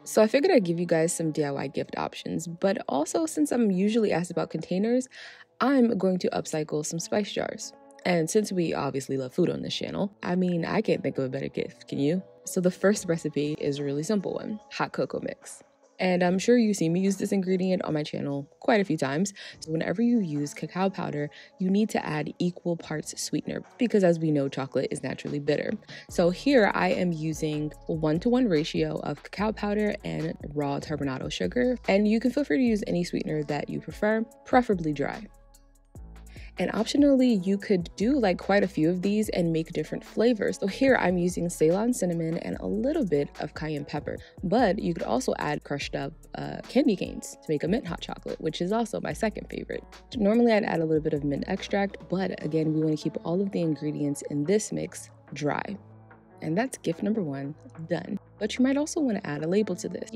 So I figured I'd give you guys some DIY gift options, but also since I'm usually asked about containers, I'm going to upcycle some spice jars. And since we obviously love food on this channel, I can't think of a better gift, can you? So the first recipe is a really simple one, hot cocoa mix. And I'm sure you've seen me use this ingredient on my channel quite a few times. So whenever you use cacao powder, you need to add equal parts sweetener because as we know, chocolate is naturally bitter. So here I am using a 1-to-1 ratio of cacao powder and raw turbinado sugar. And you can feel free to use any sweetener that you prefer, preferably dry. And optionally, you could do like quite a few of these and make different flavors. So here I'm using Ceylon cinnamon and a little bit of cayenne pepper, but you could also add crushed up candy canes to make a mint hot chocolate, which is also my second favorite. Normally I'd add a little bit of mint extract, but again, we want to keep all of the ingredients in this mix dry. And that's gift number 1 done. But you might also want to add a label to this,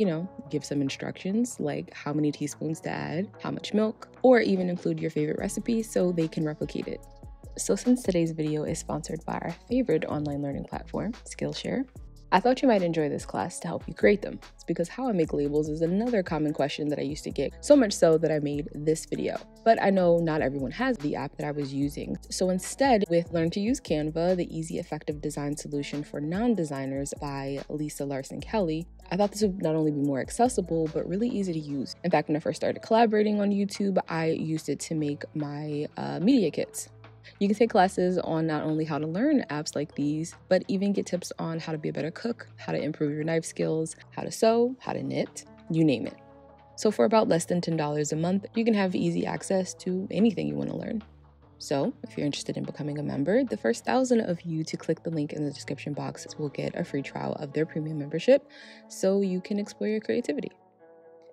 give some instructions like how many teaspoons to add, how much milk, or even include your favorite recipe so they can replicate it. So since today's video is sponsored by our favorite online learning platform, Skillshare, I thought you might enjoy this class to help you create them. It's because how I make labels is another common question that I used to get, so much so that I made this video. But I know not everyone has the app that I was using. So instead, with Learn to Use Canva, the easy, effective design solution for non-designers by Lisa Larson Kelly, I thought this would not only be more accessible, but really easy to use. In fact, when I first started collaborating on YouTube, I used it to make my media kits. You can take classes on not only how to learn apps like these, but even get tips on how to be a better cook, how to improve your knife skills, how to sew, how to knit, you name it. So for about less than $10 a month, you can have easy access to anything you want to learn. So if you're interested in becoming a member, the first 1,000 of you to click the link in the description box will get a free trial of their premium membership so you can explore your creativity.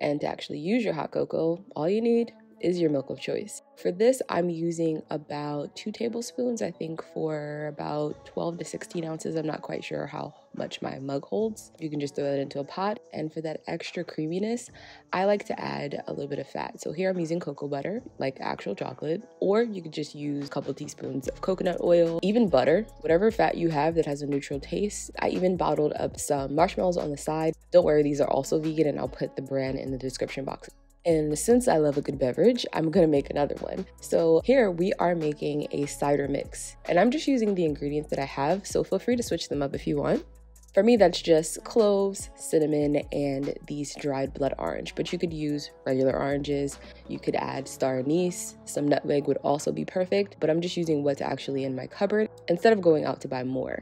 And to actually use your hot cocoa, all you need is your milk of choice. For this, I'm using about 2 tablespoons, I think for about 12 to 16 ounces. I'm not quite sure how much my mug holds. You can just throw that into a pot. And for that extra creaminess, I like to add a little bit of fat. So here I'm using cocoa butter, like actual chocolate, or you could just use a couple teaspoons of coconut oil, even butter, whatever fat you have that has a neutral taste. I even bottled up some marshmallows on the side. Don't worry, these are also vegan and I'll put the brand in the description box. And since I love a good beverage, I'm gonna make another one. So here we are making a cider mix and I'm just using the ingredients that I have. So feel free to switch them up if you want. For me, that's just cloves, cinnamon, and these dried blood orange, but you could use regular oranges. You could add star anise, some nutmeg would also be perfect, but I'm just using what's actually in my cupboard instead of going out to buy more.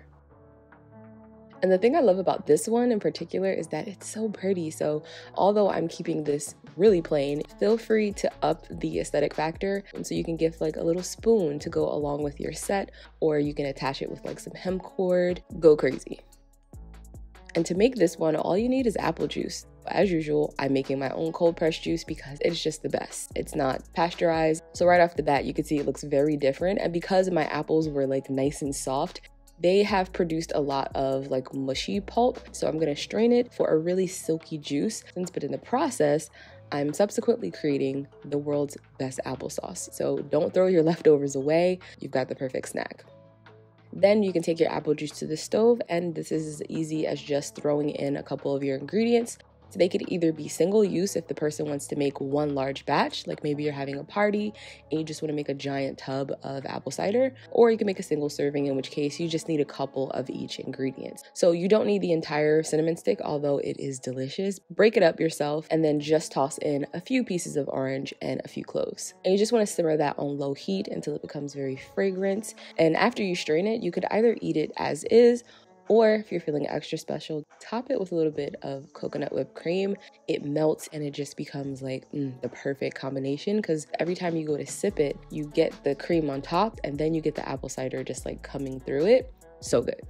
And the thing I love about this one in particular is that it's so pretty. So although I'm keeping this really plain, feel free to up the aesthetic factor. And so you can give like a little spoon to go along with your set, or you can attach it with like some hemp cord, go crazy. And to make this one, all you need is apple juice. As usual, I'm making my own cold pressed juice because it's just the best. It's not pasteurized. So right off the bat, you can see it looks very different. And because my apples were like nice and soft, they have produced a lot of like mushy pulp. So I'm gonna strain it for a really silky juice. But in the process, I'm subsequently creating the world's best applesauce. So don't throw your leftovers away. You've got the perfect snack. Then you can take your apple juice to the stove, and this is as easy as just throwing in a couple of your ingredients. So they could either be single use if the person wants to make one large batch, like maybe you're having a party and you just want to make a giant tub of apple cider, or you can make a single serving, in which case you just need a couple of each ingredient. So you don't need the entire cinnamon stick, although it is delicious. Break it up yourself and then just toss in a few pieces of orange and a few cloves. And you just want to simmer that on low heat until it becomes very fragrant. And after you strain it, you could either eat it as is, or if you're feeling extra special, top it with a little bit of coconut whipped cream. It melts and it just becomes like the perfect combination, because every time you go to sip it, you get the cream on top and then you get the apple cider just like coming through it. So good.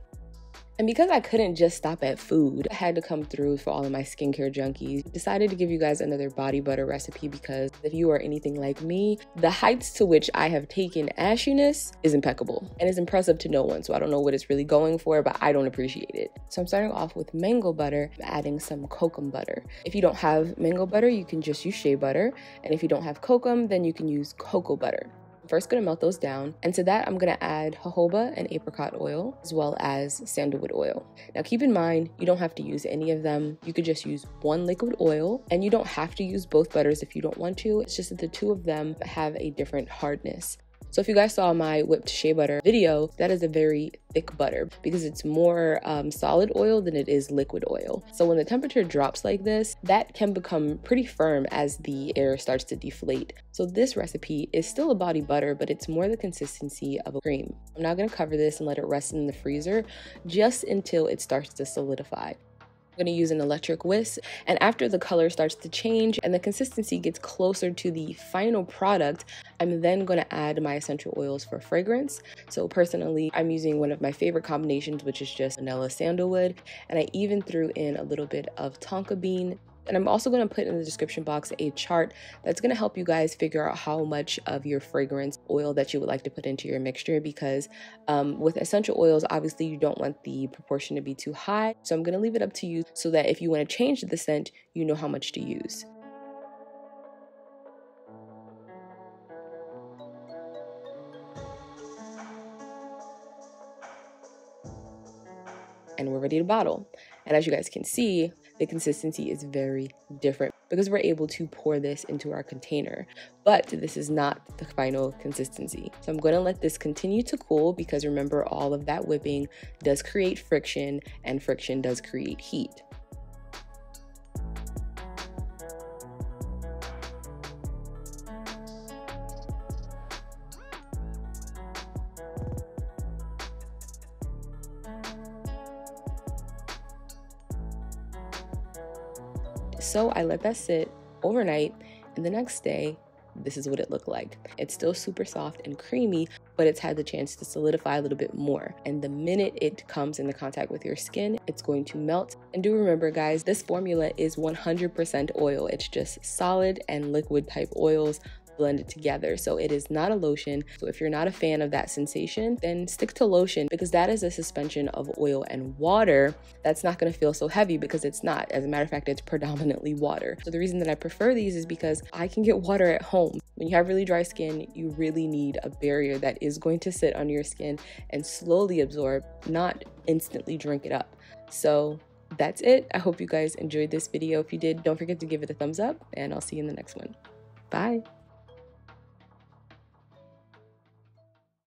And because I couldn't just stop at food, I had to come through for all of my skincare junkies. Decided to give you guys another body butter recipe because if you are anything like me, the heights to which I have taken ashiness is impeccable and is impressive to no one. So I don't know what it's really going for, but I don't appreciate it. So I'm starting off with mango butter, adding some kokum butter. If you don't have mango butter, you can just use shea butter. And if you don't have kokum, then you can use cocoa butter. I'm first gonna melt those down, and to that I'm gonna add jojoba and apricot oil, as well as sandalwood oil. Now keep in mind, you don't have to use any of them. You could just use one liquid oil, and you don't have to use both butters if you don't want to. It's just that the two of them have a different hardness. So if you guys saw my whipped shea butter video, that is a very thick butter because it's more solid oil than it is liquid oil. So when the temperature drops like this, that can become pretty firm as the air starts to deflate. So this recipe is still a body butter, but it's more the consistency of a cream. I'm now gonna cover this and let it rest in the freezer just until it starts to solidify. I'm going to use an electric whisk, and after the color starts to change and the consistency gets closer to the final product, I'm then going to add my essential oils for fragrance. So personally, I'm using one of my favorite combinations, which is just vanilla sandalwood, and I even threw in a little bit of tonka bean. And I'm also going to put in the description box a chart that's going to help you guys figure out how much of your fragrance oil that you would like to put into your mixture, because with essential oils, obviously you don't want the proportion to be too high. So I'm going to leave it up to you so that if you want to change the scent, you know how much to use. And we're ready to bottle. And as you guys can see, the consistency is very different because we're able to pour this into our container, but this is not the final consistency. So I'm going to let this continue to cool because remember, all of that whipping does create friction, and friction does create heat. So I let that sit overnight, and the next day, this is what it looked like. It's still super soft and creamy, but it's had the chance to solidify a little bit more. And the minute it comes into contact with your skin, it's going to melt. And do remember, guys, this formula is 100% oil. It's just solid and liquid type oils blended together. So it is not a lotion. So if you're not a fan of that sensation, then stick to lotion, because that is a suspension of oil and water. That's not going to feel so heavy because it's not. As a matter of fact, it's predominantly water. So the reason that I prefer these is because I can get water at home. When you have really dry skin, you really need a barrier that is going to sit on your skin and slowly absorb, not instantly drink it up. So that's it. I hope you guys enjoyed this video. If you did, don't forget to give it a thumbs up, and I'll see you in the next one. Bye.